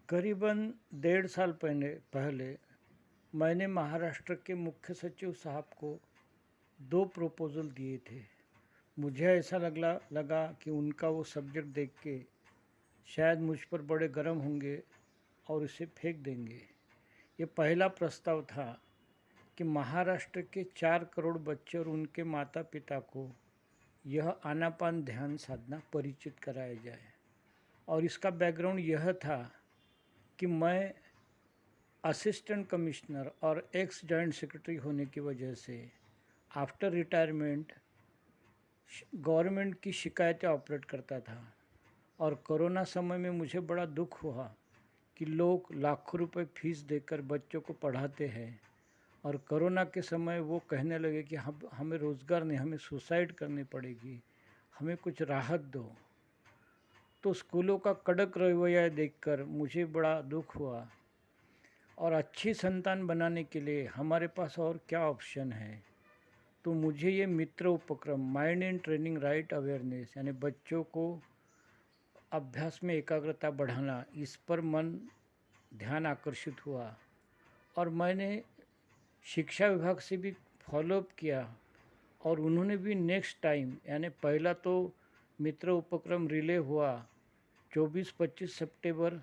करीबन 1.5 साल पहले पहले मैंने महाराष्ट्र के मुख्य सचिव साहब को 2 प्रपोज़ल दिए थे। मुझे ऐसा लगा कि उनका वो सब्जेक्ट देख के शायद मुझ पर बड़े गर्म होंगे और इसे फेंक देंगे। ये पहला प्रस्ताव था कि महाराष्ट्र के 4 करोड़ बच्चे और उनके माता पिता को यह आनापान ध्यान साधना परिचित कराया जाए। और इसका बैकग्राउंड यह था कि मैं असिस्टेंट कमिश्नर और एक्स जॉइंट सेक्रेटरी होने की वजह से आफ्टर रिटायरमेंट गवर्नमेंट की शिकायतें ऑपरेट करता था। और कोरोना समय में मुझे बड़ा दुख हुआ कि लोग लाखों रुपए फीस देकर बच्चों को पढ़ाते हैं और कोरोना के समय वो कहने लगे कि हमें रोज़गार नहीं, हमें सुसाइड करनी पड़ेगी, हमें कुछ राहत दो। तो स्कूलों का कड़क रवैया देखकर मुझे बड़ा दुख हुआ। और अच्छी संतान बनाने के लिए हमारे पास और क्या ऑप्शन है। तो मुझे ये मित्र उपक्रम mind in training right awareness यानी बच्चों को अभ्यास में एकाग्रता बढ़ाना, इस पर ध्यान आकर्षित हुआ। और मैंने शिक्षा विभाग से भी फॉलोअप किया और उन्होंने भी नेक्स्ट टाइम यानी पहला तो मित्र उपक्रम रिले हुआ 24-25 सितंबर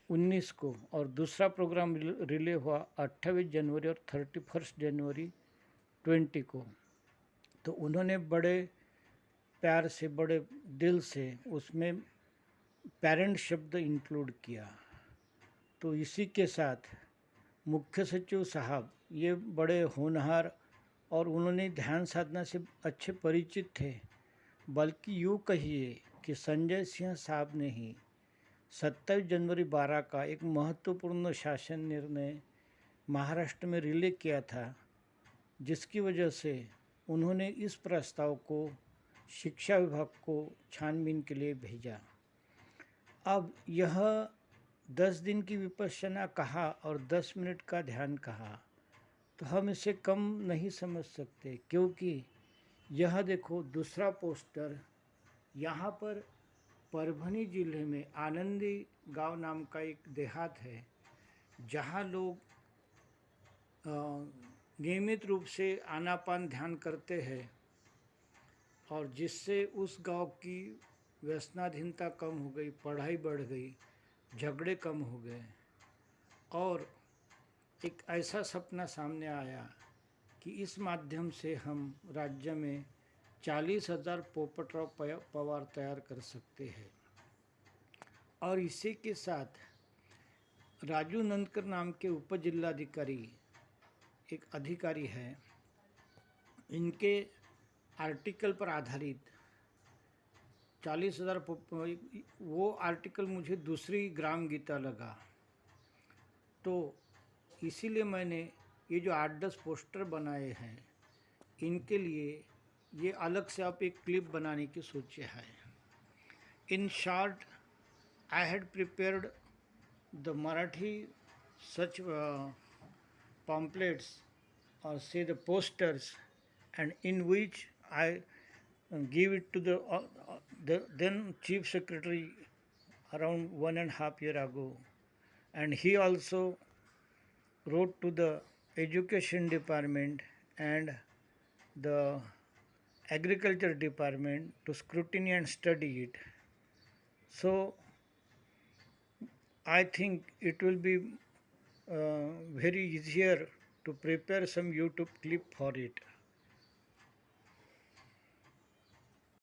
19 को और दूसरा प्रोग्राम रिले हुआ 28 जनवरी और 31 जनवरी 20 को। तो उन्होंने बड़े प्यार से, बड़े दिल से उसमें पेरेंट शब्द इंक्लूड किया। तो इसी के साथ मुख्य सचिव साहब ये बड़े होनहार और उन्होंने ध्यान साधना से अच्छे परिचित थे। बल्कि यूँ कहिए कि संजय सिंह साहब ने ही 27 जनवरी 12 का एक महत्वपूर्ण शासन निर्णय महाराष्ट्र में रिले किया था, जिसकी वजह से उन्होंने इस प्रस्ताव को शिक्षा विभाग को छानबीन के लिए भेजा। अब यह 10 दिन की विपश्यना कहा और 10 मिनट का ध्यान कहा, तो हम इसे कम नहीं समझ सकते, क्योंकि यह देखो दूसरा पोस्टर यहाँ पर परभनी जिले में आनंदी गांव नाम का एक देहात है, जहाँ लोग नियमित रूप से आनापान ध्यान करते हैं और जिससे उस गांव की व्यसनाधीनता कम हो गई, पढ़ाई बढ़ गई, झगड़े कम हो गए। और एक ऐसा सपना सामने आया कि इस माध्यम से हम राज्य में 40,000 पोपटराव पवार तैयार कर सकते हैं। और इसी के साथ राजू नंदकर नाम के उप जिलाधिकारी एक अधिकारी है, इनके आर्टिकल पर आधारित 40,000 वो आर्टिकल मुझे दूसरी ग्राम गीता लगा। तो इसीलिए मैंने ये जो 8-10 पोस्टर बनाए हैं, इनके लिए ये अलग से आप एक क्लिप बनाने की सोचे है। In short, I had prepared the Marathi such pamphlets or say the posters, and in which I give it to the then Chief Secretary around 1.5 years ago, and he also wrote to the Education Department and the Agriculture Department to scrutiny and study it. So I think it will be very easier to prepare some YouTube clip for it.